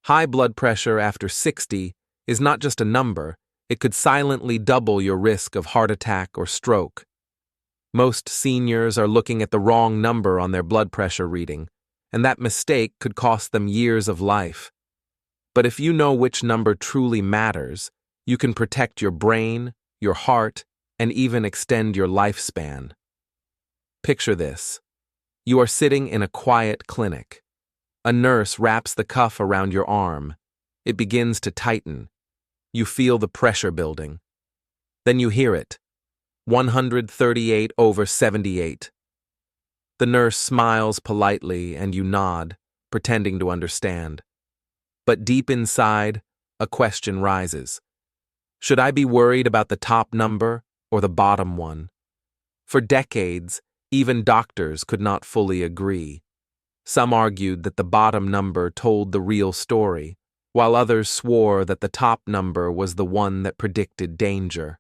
High blood pressure after 60 is not just a number, it could silently double your risk of heart attack or stroke. Most seniors are looking at the wrong number on their blood pressure reading, and that mistake could cost them years of life. But if you know which number truly matters, you can protect your brain, your heart, and even extend your lifespan. Picture this. You are sitting in a quiet clinic. A nurse wraps the cuff around your arm. It begins to tighten. You feel the pressure building. Then you hear it. 138/78. The nurse smiles politely and you nod, pretending to understand. But deep inside, a question rises. Should I be worried about the top number or the bottom one? For decades, even doctors could not fully agree. Some argued that the bottom number told the real story, while others swore that the top number was the one that predicted danger.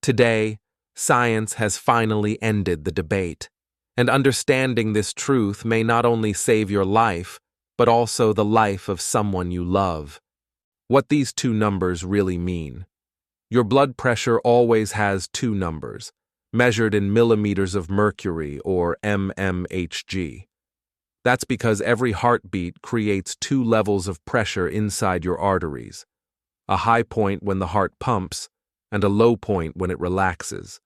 Today, science has finally ended the debate, and understanding this truth may not only save your life, but also the life of someone you love. What these two numbers really mean. Your blood pressure always has two numbers, measured in millimeters of mercury or mmHg. That's because every heartbeat creates two levels of pressure inside your arteries, a high point when the heart pumps and a low point when it relaxes.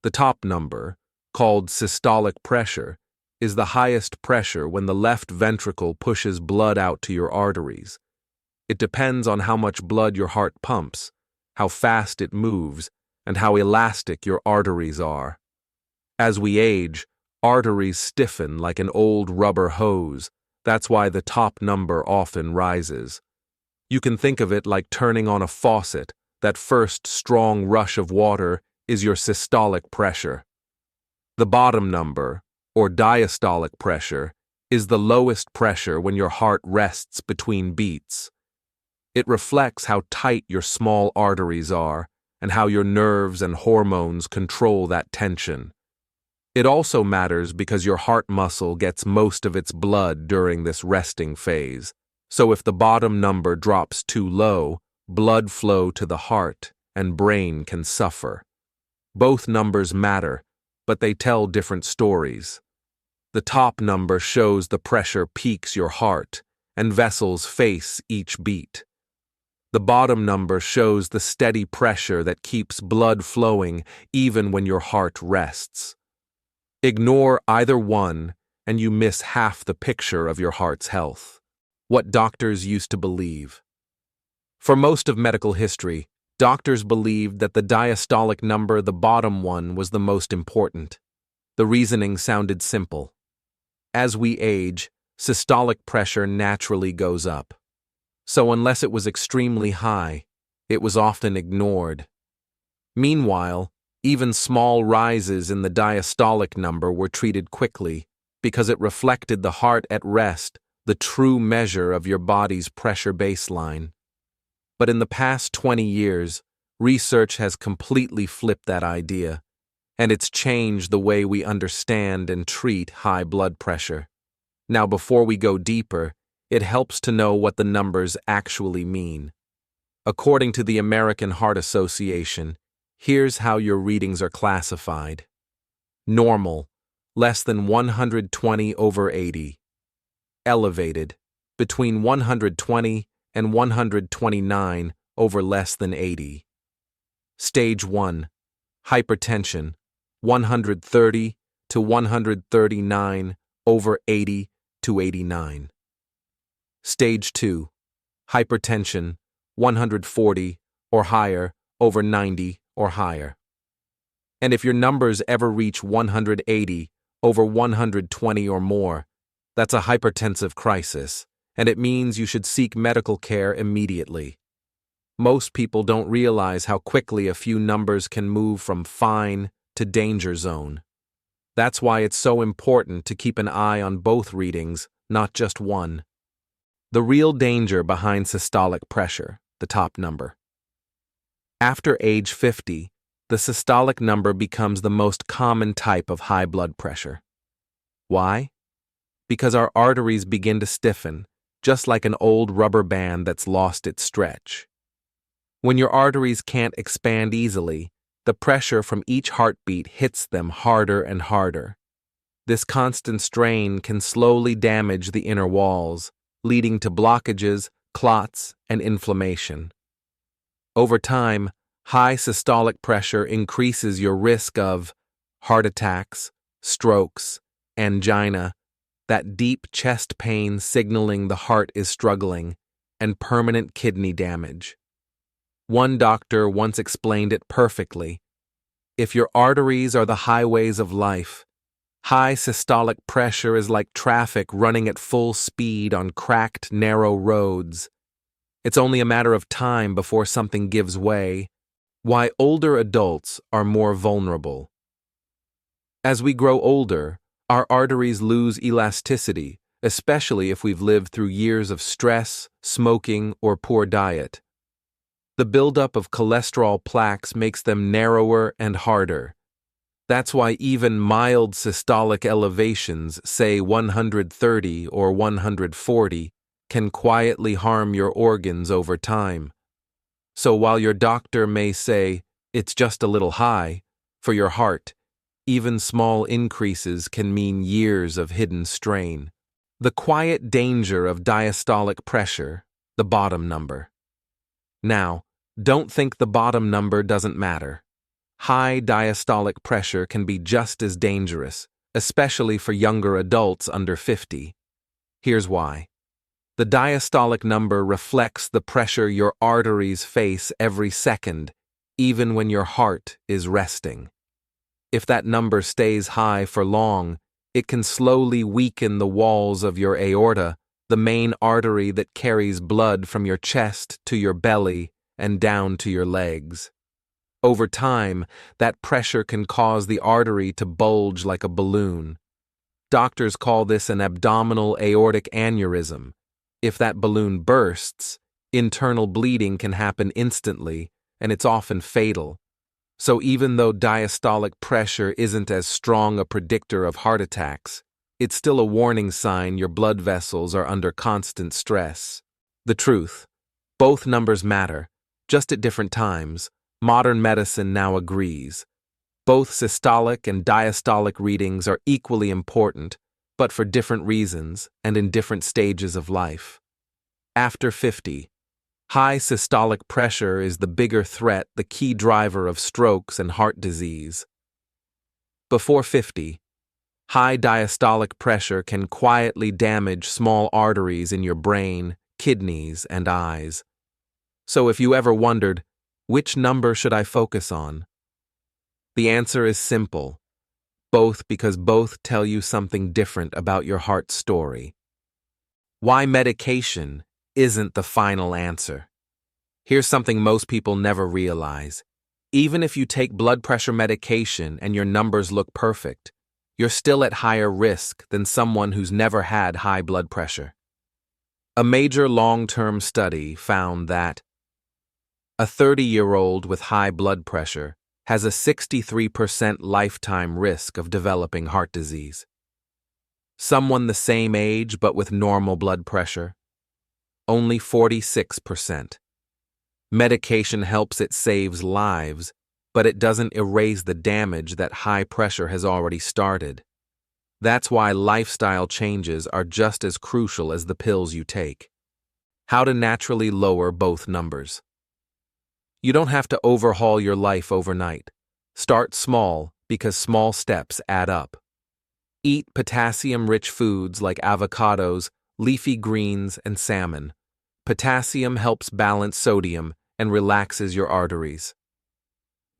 The top number, called systolic pressure, is the highest pressure when the left ventricle pushes blood out to your arteries. It depends on how much blood your heart pumps, how fast it moves, and how elastic your arteries are. As we age, arteries stiffen like an old rubber hose. That's why the top number often rises. You can think of it like turning on a faucet. That first strong rush of water is your systolic pressure. The bottom number, or diastolic pressure, is the lowest pressure when your heart rests between beats. It reflects how tight your small arteries are and how your nerves and hormones control that tension. It also matters because your heart muscle gets most of its blood during this resting phase. So if the bottom number drops too low, blood flow to the heart and brain can suffer. Both numbers matter, but they tell different stories. The top number shows the pressure peaks your heart, and vessels face each beat. The bottom number shows the steady pressure that keeps blood flowing even when your heart rests. Ignore either one, and you miss half the picture of your heart's health. What doctors used to believe. For most of medical history, doctors believed that the diastolic number, the bottom one, was the most important. The reasoning sounded simple. As we age, systolic pressure naturally goes up. So unless it was extremely high, it was often ignored. Meanwhile, even small rises in the diastolic number were treated quickly because it reflected the heart at rest, the true measure of your body's pressure baseline. But in the past 20 years, research has completely flipped that idea, and it's changed the way we understand and treat high blood pressure. Now, before we go deeper, it helps to know what the numbers actually mean. According to the American Heart Association, here's how your readings are classified. Normal, less than 120/80. Elevated, between 120 and 129 over less than 80. Stage 1, hypertension, 130 to 139 over 80 to 89. Stage 2, hypertension, 140 or higher over 90 or higher. And if your numbers ever reach 180 over 120 or more, that's a hypertensive crisis, and it means you should seek medical care immediately. Most people don't realize how quickly a few numbers can move from fine to danger zone. That's why it's so important to keep an eye on both readings, not just one. The real danger behind systolic pressure, the top number. After age 50, the systolic number becomes the most common type of high blood pressure. Why? Because our arteries begin to stiffen, just like an old rubber band that's lost its stretch. When your arteries can't expand easily, the pressure from each heartbeat hits them harder and harder. This constant strain can slowly damage the inner walls, leading to blockages, clots, and inflammation. Over time, high systolic pressure increases your risk of heart attacks, strokes, angina, that deep chest pain signaling the heart is struggling, and permanent kidney damage. One doctor once explained it perfectly. If your arteries are the highways of life, high systolic pressure is like traffic running at full speed on cracked, narrow roads. It's only a matter of time before something gives way. Why older adults are more vulnerable. As we grow older, our arteries lose elasticity, especially if we've lived through years of stress, smoking, or poor diet. The buildup of cholesterol plaques makes them narrower and harder. That's why even mild systolic elevations, say 130 or 140, can quietly harm your organs over time. So while your doctor may say, it's just a little high, for your heart, even small increases can mean years of hidden strain. The quiet danger of diastolic pressure, the bottom number. Now, don't think the bottom number doesn't matter. High diastolic pressure can be just as dangerous, especially for younger adults under 50. Here's why. The diastolic number reflects the pressure your arteries face every second, even when your heart is resting. If that number stays high for long, it can slowly weaken the walls of your aorta, the main artery that carries blood from your chest to your belly and down to your legs. Over time, that pressure can cause the artery to bulge like a balloon. Doctors call this an abdominal aortic aneurysm. If that balloon bursts, internal bleeding can happen instantly, and it's often fatal. So even though diastolic pressure isn't as strong a predictor of heart attacks, it's still a warning sign your blood vessels are under constant stress. The truth, both numbers matter, just at different times. Modern medicine now agrees. Both systolic and diastolic readings are equally important, but for different reasons and in different stages of life. After 50, high systolic pressure is the bigger threat, the key driver of strokes and heart disease. Before 50, high diastolic pressure can quietly damage small arteries in your brain, kidneys, and eyes. So if you ever wondered, which number should I focus on? The answer is simple. Both, because both tell you something different about your heart story. Why medication isn't the final answer. Here's something most people never realize. Even if you take blood pressure medication and your numbers look perfect, you're still at higher risk than someone who's never had high blood pressure. A major long-term study found that a 30-year-old with high blood pressure has a 63% lifetime risk of developing heart disease. Someone the same age but with normal blood pressure, only 46%. Medication helps, it saves lives, but it doesn't erase the damage that high pressure has already started. That's why lifestyle changes are just as crucial as the pills you take. How to naturally lower both numbers. You don't have to overhaul your life overnight. Start small, because small steps add up. Eat potassium-rich foods like avocados, leafy greens, and salmon. Potassium helps balance sodium and relaxes your arteries.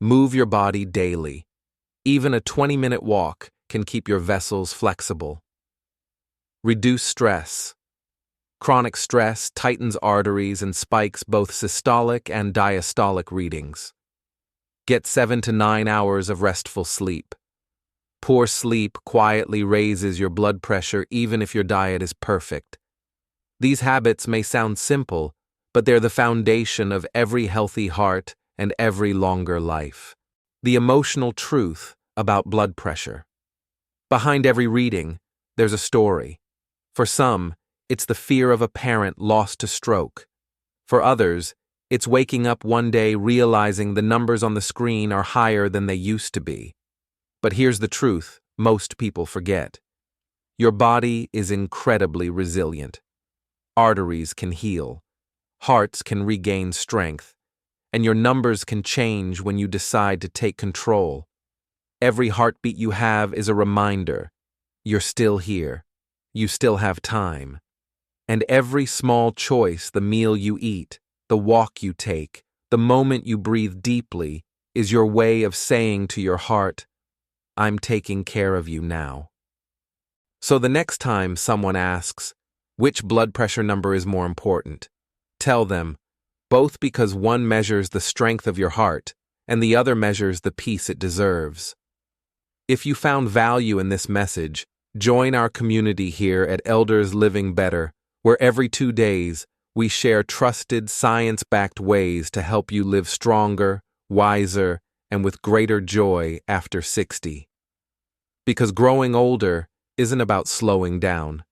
Move your body daily. Even a 20-minute walk can keep your vessels flexible. Reduce stress. Chronic stress tightens arteries and spikes both systolic and diastolic readings. Get 7 to 9 hours of restful sleep. Poor sleep quietly raises your blood pressure even if your diet is perfect. These habits may sound simple, but they're the foundation of every healthy heart and every longer life. The emotional truth about blood pressure. Behind every reading, there's a story. For some, it's the fear of a parent lost to stroke. For others, it's waking up one day realizing the numbers on the screen are higher than they used to be. But here's the truth most people forget. Your body is incredibly resilient. Arteries can heal, hearts can regain strength, and your numbers can change when you decide to take control. Every heartbeat you have is a reminder. You're still here. You still have time. And every small choice, the meal you eat, the walk you take, the moment you breathe deeply, is your way of saying to your heart, I'm taking care of you now. So the next time someone asks, which blood pressure number is more important? Tell them, both, because one measures the strength of your heart and the other measures the peace it deserves. If you found value in this message, join our community here at Elders Living Better, where every 2 days we share trusted, science-backed ways to help you live stronger, wiser, and with greater joy after 60. Because growing older isn't about slowing down.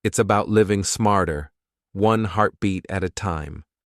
It's about living smarter, one heartbeat at a time.